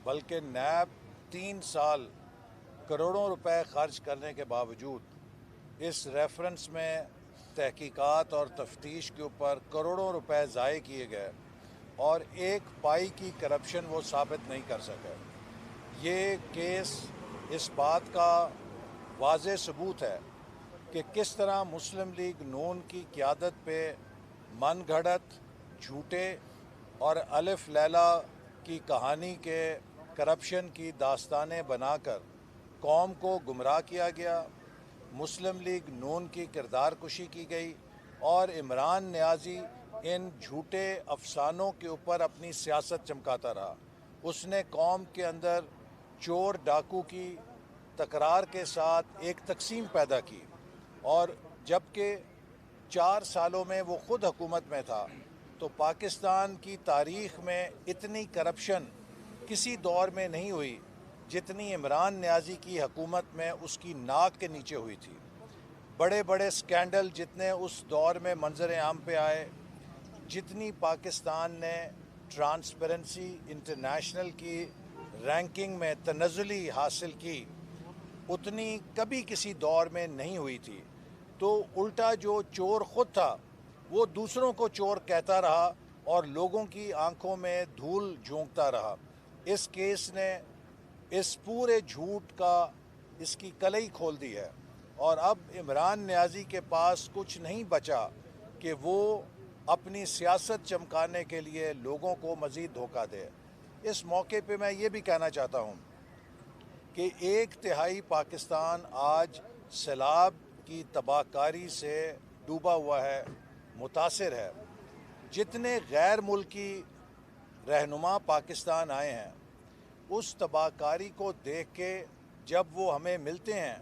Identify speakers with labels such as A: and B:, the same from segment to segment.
A: بلکہ نیب 3 سال کروڑوں روپے خرچ کرنے کے باوجود اس ریفرنس میں تحقیقات اور تفتیش کے اوپر کروڑوں روپے ضائع کیے گئے اور ایک پائی کی کرپشن وہ ثابت نہیں کر سکے۔ یہ کیس اس بات کا واضح ثبوت ہے کہ کس طرح مسلم لیگ نون کی قیادت پہ من گھڑت، جھوٹے اور الف لیلا کی کہانی کے کرپشن کی داستانیں بنا کر قوم کو گمراہ کیا گیا، مسلم لیگ نون کی کردار کشی کی گئی اور عمران نیازی ان جھوٹے افسانوں کے اوپر اپنی سیاست چمکاتا رہا۔ اس نے قوم کے اندر چور ڈاکو کی تکرار کے ساتھ ایک تقسیم پیدا کی، اور جبکہ 4 سالوں میں وہ خود حکومت میں تھا تو پاکستان کی تاریخ میں اتنی کرپشن کسی دور میں نہیں ہوئی جتنی عمران نیازی کی حکومت میں اس کی ناک کے نیچے ہوئی تھی۔ بڑے بڑے سکینڈل جتنے اس دور میں منظر عام پہ آئے، جتنی پاکستان نے ٹرانسپیرنسی انٹرنیشنل کی رینکنگ میں تنزلی حاصل کی، اتنی کبھی کسی دور میں نہیں ہوئی تھی۔ تو الٹا جو چور خود تھا وہ دوسروں کو چور کہتا رہا اور لوگوں کی آنکھوں میں دھول جھونکتا رہا۔ اس کیس نے اس پورے جھوٹ کا اس کی کلئی کھول دی ہے، اور اب عمران نیازی کے پاس کچھ نہیں بچا کہ وہ اپنی سیاست چمکانے کے لیے لوگوں کو مزید دھوکہ دے۔ اس موقع پہ میں یہ بھی کہنا چاہتا ہوں کہ 1/3 پاکستان آج سیلاب کی تباہ کاری سے ڈوبا ہوا ہے، متاثر ہے۔ جتنے غیر ملکی رہنما پاکستان آئے ہیں، اس تباہ کاری کو دیکھ کے جب وہ ہمیں ملتے ہیں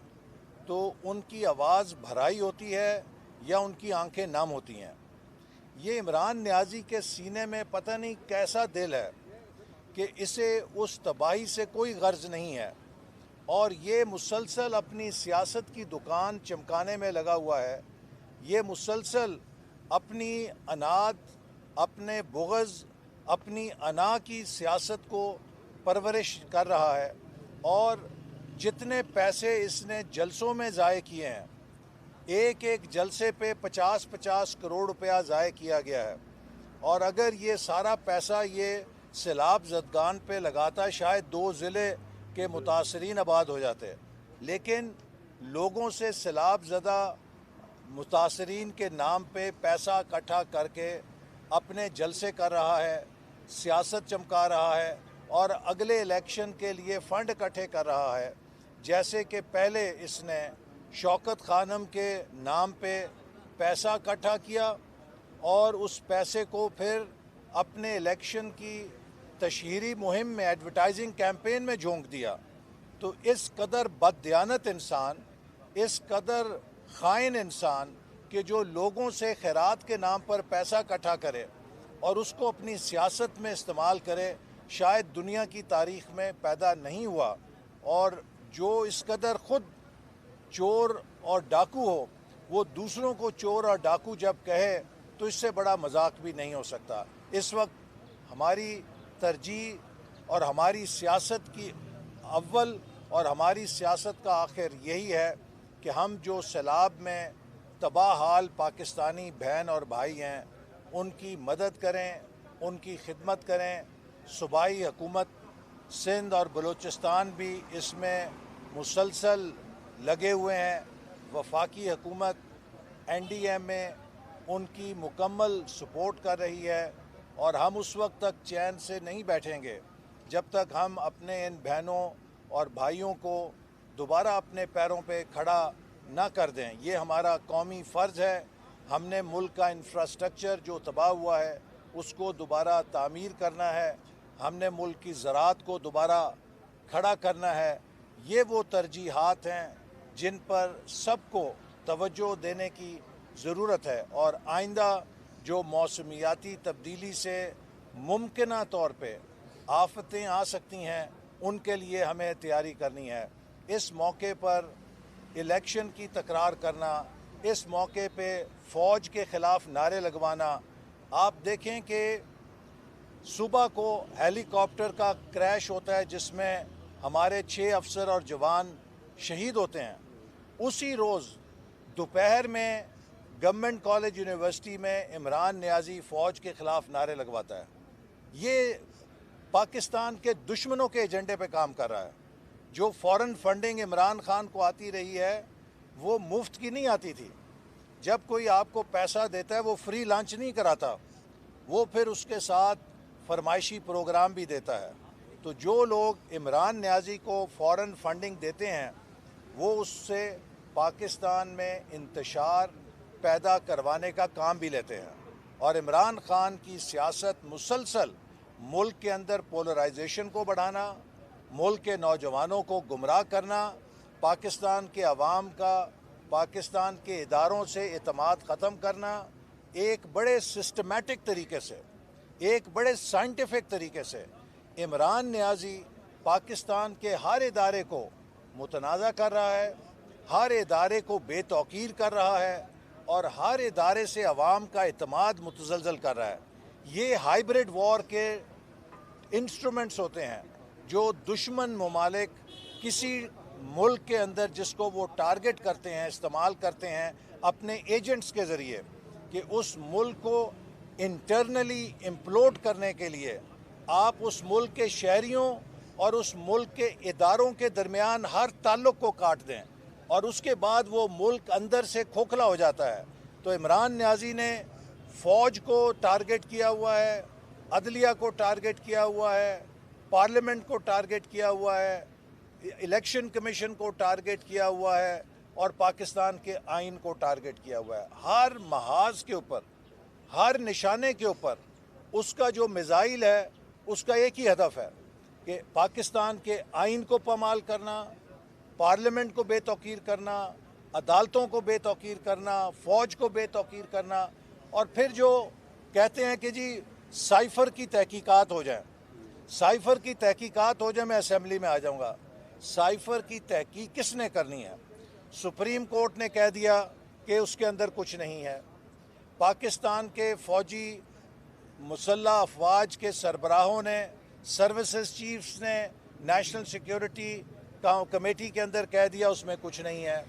A: تو ان کی آواز بھرائی ہوتی ہے یا ان کی آنکھیں نم ہوتی ہیں۔ یہ عمران نیازی کے سینے میں پتہ نہیں کیسا دل ہے کہ اسے اس تباہی سے کوئی غرض نہیں ہے، اور یہ مسلسل اپنی سیاست کی دکان چمکانے میں لگا ہوا ہے۔ یہ مسلسل اپنی اناد، اپنے بغض، اپنی انا کی سیاست کو پرورش کر رہا ہے، اور جتنے پیسے اس نے جلسوں میں ضائع کیے ہیں، ایک ایک جلسے پہ 50-50 کروڑ روپیہ ضائع کیا گیا ہے، اور اگر یہ سارا پیسہ یہ سیلاب زدگان پہ لگاتا شاید 2 ضلع کے متاثرین آباد ہو جاتے، لیکن لوگوں سے سیلاب زدہ متاثرین کے نام پہ پیسہ اکٹھا کر کے اپنے جلسے کر رہا ہے، سیاست چمکا رہا ہے، اور اگلے الیکشن کے لیے فنڈ اکٹھے کر رہا ہے۔ جیسے کہ پہلے اس نے شوکت خانم کے نام پہ پیسہ اکٹھا کیا اور اس پیسے کو پھر اپنے الیکشن کی تشہیری مہم میں، ایڈورٹائزنگ کیمپین میں جھونک دیا۔ تو اس قدر بددیانت انسان، اس قدر خائن انسان کہ جو لوگوں سے خیرات کے نام پر پیسہ اکٹھا کرے اور اس کو اپنی سیاست میں استعمال کرے، شاید دنیا کی تاریخ میں پیدا نہیں ہوا۔ اور جو اس قدر خود چور اور ڈاکو ہو، وہ دوسروں کو چور اور ڈاکو جب کہے تو اس سے بڑا مذاق بھی نہیں ہو سکتا۔ اس وقت ہماری ترجیح اور ہماری سیاست کی اول اور ہماری سیاست کا آخر یہی ہے کہ ہم جو سیلاب میں تباہ حال پاکستانی بہن اور بھائی ہیں، ان کی مدد کریں، ان کی خدمت کریں۔ صوبائی حکومت سندھ اور بلوچستان بھی اس میں مسلسل لگے ہوئے ہیں، وفاقی حکومت NDA میں ان کی مکمل سپورٹ کر رہی ہے، اور ہم اس وقت تک چین سے نہیں بیٹھیں گے جب تک ہم اپنے ان بہنوں اور بھائیوں کو دوبارہ اپنے پیروں پہ کھڑا نہ کر دیں۔ یہ ہمارا قومی فرض ہے۔ ہم نے ملک کا انفراسٹرکچر جو تباہ ہوا ہے اس کو دوبارہ تعمیر کرنا ہے، ہم نے ملک کی زراعت کو دوبارہ کھڑا کرنا ہے۔ یہ وہ ترجیحات ہیں جن پر سب کو توجہ دینے کی ضرورت ہے، اور آئندہ جو موسمیاتی تبدیلی سے ممکنہ طور پہ آفتیں آ سکتی ہیں، ان کے لیے ہمیں تیاری کرنی ہے۔ اس موقع پر الیکشن کی تکرار کرنا، اس موقع پہ فوج کے خلاف نعرے لگوانا، آپ دیکھیں کہ صبح کو ہیلی کاپٹر کا کریش ہوتا ہے جس میں ہمارے 6 افسر اور جوان شہید ہوتے ہیں، اسی روز دوپہر میں گورنمنٹ کالج یونیورسٹی میں عمران نیازی فوج کے خلاف نعرے لگواتا ہے۔ یہ پاکستان کے دشمنوں کے ایجنڈے پہ کام کر رہا ہے۔ جو فورن فنڈنگ عمران خان کو آتی رہی ہے وہ مفت کی نہیں آتی تھی۔ جب کوئی آپ کو پیسہ دیتا ہے وہ فری لنچ نہیں کراتا، وہ پھر اس کے ساتھ فرمائشی پروگرام بھی دیتا ہے۔ تو جو لوگ عمران نیازی کو فورن فنڈنگ دیتے ہیں وہ اس سے پاکستان میں انتشار پیدا کروانے کا کام بھی لیتے ہیں، اور عمران خان کی سیاست مسلسل ملک کے اندر پولرائزیشن کو بڑھانا، ملک کے نوجوانوں کو گمراہ کرنا، پاکستان کے عوام کا پاکستان کے اداروں سے اعتماد ختم کرنا، ایک بڑے سسٹمیٹک طریقے سے، ایک بڑے سائنٹیفک طریقے سے عمران نیازی پاکستان کے ہر ادارے کو متنازع کر رہا ہے، ہر ادارے کو بے توقیر کر رہا ہے، اور ہر ادارے سے عوام کا اعتماد متزلزل کر رہا ہے۔ یہ ہائیبریڈ وار کے انسٹرومنٹس ہوتے ہیں جو دشمن ممالک کسی ملک کے اندر جس کو وہ ٹارگٹ کرتے ہیں، استعمال کرتے ہیں اپنے ایجنٹس کے ذریعے، کہ اس ملک کو انٹرنلی امپلوڈ کرنے کے لیے آپ اس ملک کے شہریوں اور اس ملک کے اداروں کے درمیان ہر تعلق کو کاٹ دیں، اور اس کے بعد وہ ملک اندر سے کھوکھلا ہو جاتا ہے۔ تو عمران نیازی نے فوج کو ٹارگٹ کیا ہوا ہے، عدلیہ کو ٹارگٹ کیا ہوا ہے، پارلیمنٹ کو ٹارگٹ کیا ہوا ہے، الیکشن کمیشن کو ٹارگٹ کیا ہوا ہے، اور پاکستان کے آئین کو ٹارگٹ کیا ہوا ہے۔ ہر محاذ کے اوپر، ہر نشانے کے اوپر اس کا جو میزائل ہے اس کا ایک ہی ہدف ہے کہ پاکستان کے آئین کو پامال کرنا، پارلیمنٹ کو بے توقیر کرنا، عدالتوں کو بے توقیر کرنا، فوج کو بے توقیر کرنا، اور پھر جو کہتے ہیں کہ جی سائفر کی تحقیقات ہو جائیں، سائفر کی تحقیقات ہو جائیں، میں اسمبلی میں آ جاؤں گا۔ سائفر کی تحقیق کس نے کرنی ہے؟ سپریم کورٹ نے کہہ دیا کہ اس کے اندر کچھ نہیں ہے۔ پاکستان کے فوجی مسلح افواج کے سربراہوں نے، سروسز چیفز نے، نیشنل سیکیورٹی کمیٹی کے اندر کہہ دیا اس میں کچھ نہیں ہے۔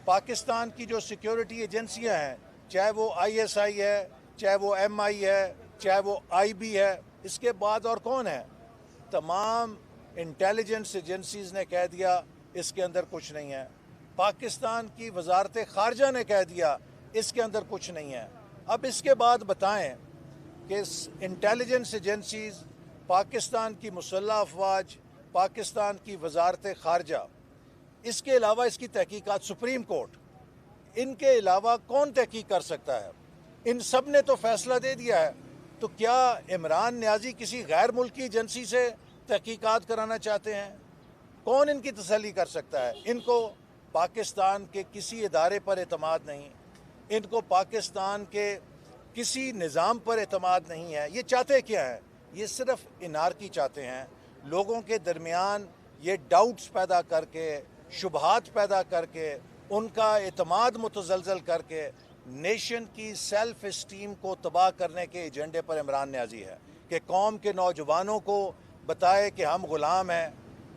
A: پاکستان کی جو سیکیورٹی ایجنسیاں ہیں، چاہے وہ آئی ایس آئی ہے، چاہے وہ ایم آئی ہے، چاہے وہ آئی بی ہے، اس کے بعد اور کون ہے؟ تمام انٹیلیجنس ایجنسیز نے کہہ دیا اس کے اندر کچھ نہیں ہے۔ پاکستان کی وزارت خارجہ نے کہہ دیا اس کے اندر کچھ نہیں ہے۔ اب اس کے بعد بتائیں کہ انٹیلیجنس ایجنسیز، پاکستان کی مسلح افواج، پاکستان کی وزارت خارجہ، اس کے علاوہ اس کی تحقیقات سپریم کورٹ، ان کے علاوہ کون تحقیق کر سکتا ہے؟ ان سب نے تو فیصلہ دے دیا ہے۔ تو کیا عمران نیازی کسی غیر ملکی ایجنسی سے تحقیقات کرانا چاہتے ہیں؟ کون ان کی تسلی کر سکتا ہے؟ ان کو پاکستان کے کسی ادارے پر اعتماد نہیں، ان کو پاکستان کے کسی نظام پر اعتماد نہیں ہے۔ یہ چاہتے کیا ہیں؟ یہ صرف انارکی چاہتے ہیں، لوگوں کے درمیان یہ ڈاؤٹس پیدا کر کے، شبہات پیدا کر کے، ان کا اعتماد متزلزل کر کے نیشن کی سیلف اسٹیم کو تباہ کرنے کے ایجنڈے پر عمران نیازی ہے، کہ قوم کے نوجوانوں کو بتائے کہ ہم غلام ہیں۔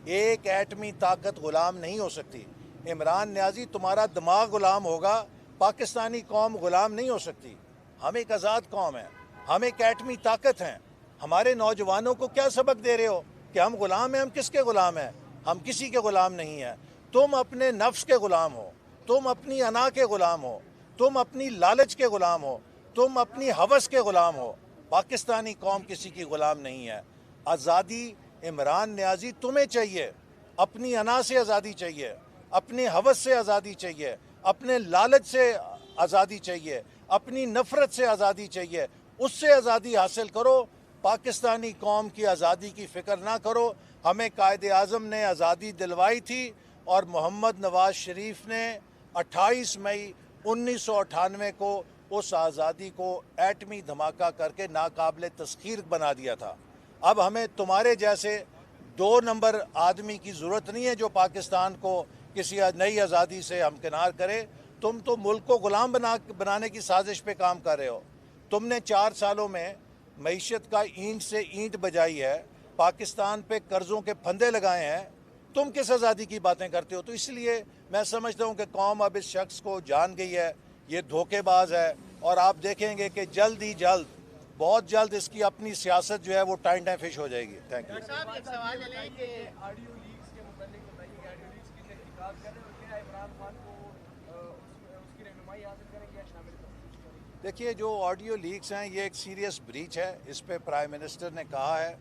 A: ایک ایٹمی طاقت غلام نہیں ہو سکتی۔ عمران نیازی تمہارا دماغ غلام ہوگا، پاکستانی قوم غلام نہیں ہو سکتی۔ ہم ایک آزاد قوم ہیں، ہم ایک ایٹمی طاقت ہیں۔ ہمارے نوجوانوں کو کیا سبق دے رہے ہو کہ ہم غلام ہیں؟ ہم کس کے غلام ہیں؟ ہم کسی کے غلام نہیں ہیں۔ تم اپنے نفس کے غلام ہو، تم اپنی انا کے غلام ہو، تم اپنی لالچ کے غلام ہو، تم اپنی ہوس کے غلام ہو۔ پاکستانی قوم کسی کی غلام نہیں ہے۔ آزادی عمران نیازی تمہیں چاہیے، اپنی انا سے آزادی چاہیے، اپنی ہوس سے آزادی چاہیے، اپنے لالچ سے آزادی چاہیے، اپنی نفرت سے آزادی چاہیے۔ اس سے آزادی حاصل کرو، پاکستانی قوم کی آزادی کی فکر نہ کرو۔ ہمیں قائد اعظم نے آزادی دلوائی تھی، اور محمد نواز شریف نے 28 مئی 1998 کو اس آزادی کو ایٹمی دھماکہ کر کے ناقابل تسخیر بنا دیا تھا۔ اب ہمیں تمہارے جیسے 2 نمبر آدمی کی ضرورت نہیں ہے جو پاکستان کو کسی نئی آزادی سے ہمکنار کرے۔ تم تو ملک کو غلام بنانے کی سازش پہ کام کر رہے ہو۔ تم نے 4 سالوں میں معیشت کا اینٹ سے اینٹ بجائی ہے, پاکستان پہ قرضوں کے پھندے لگائے ہیں, تم کس آزادی کی باتیں کرتے ہو؟ تو اس لیے میں سمجھتا ہوں کہ قوم اب اس شخص کو جان گئی ہے, یہ دھوکے باز ہے, اور آپ دیکھیں گے کہ جلد ہی جلد, بہت جلد اس کی اپنی سیاست جو ہے وہ ٹائم فش ہو جائے گی. Thank you.
B: ڈاکٹر صاحب ایک سوال لے لیں کہ
C: آڈیو لیکس کے متعلق بتائیے کہ آڈیو لیکس کی تحقیقات کر رہے ہیں اور کیا عمران خان کو اس کی رہنمائی حاصل کریں گے یا شامل کریں گے؟
A: دیکھیے, جو آڈیو لیکس ہیں یہ ایک سیریس بریچ ہے. اس پہ پرائم منسٹر نے کہا ہے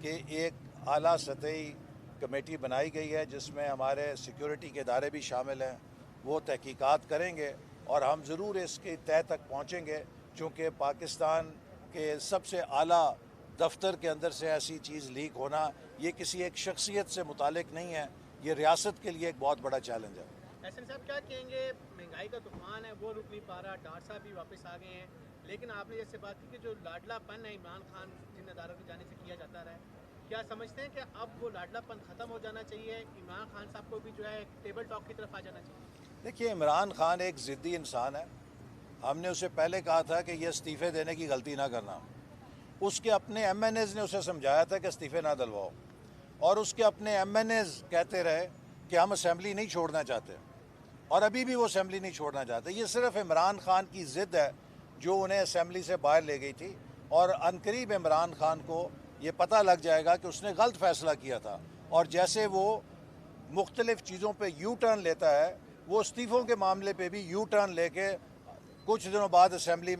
A: کہ ایک اعلیٰ سطحی کمیٹی بنائی گئی ہے جس میں ہمارے سیکیورٹی کے ادارے بھی شامل ہیں. وہ تحقیقات کریں گے اور ہم ضرور اس کے تہہ تک پہنچیں گے, چونکہ پاکستان کے سب سے اعلیٰ دفتر کے اندر سے ایسی چیز لیک ہونا یہ کسی ایک شخصیت سے متعلق نہیں ہے, یہ ریاست کے لیے ایک بہت بڑا چیلنج ہے.
B: احسن صاحب کیا کہیں گے, مہنگائی کا طوفان ہے وہ رک نہیں پا رہا, ڈار صاحب بھی واپس آ گئے ہیں, لیکن آپ نے جیسے بات کی کہ جو لاڈلا پن ہے عمران خان جن اداروں کی جانب سے کیا جاتا رہا ہے, کیا سمجھتے ہیں کہ اب وہ لاڈلا پن ختم ہو جانا چاہیے, عمران خان صاحب کو بھی جو ہے ٹیبل ٹاک کی طرف آ جانا چاہیے؟
A: دیکھیے, عمران خان ایک ضدی انسان ہے. ہم نے اسے پہلے کہا تھا کہ یہ استعفے دینے کی غلطی نہ کرنا. اس کے اپنے ایم این ایز نے اسے سمجھایا تھا کہ استعفے نہ دلواؤ, اور اس کے اپنے ایم این ایز کہتے رہے کہ ہم اسمبلی نہیں چھوڑنا چاہتے, اور ابھی بھی وہ اسمبلی نہیں چھوڑنا چاہتے. یہ صرف عمران خان کی ضد ہے جو انہیں اسمبلی سے باہر لے گئی تھی, اور عنقریب عمران خان کو یہ پتہ لگ جائے گا کہ اس نے غلط فیصلہ کیا تھا. اور جیسے وہ مختلف چیزوں پہ یو ٹرن لیتا ہے, وہ استعفوں کے معاملے پہ بھی یو ٹرن لے کے کچھ دنوں بعد اسمبلی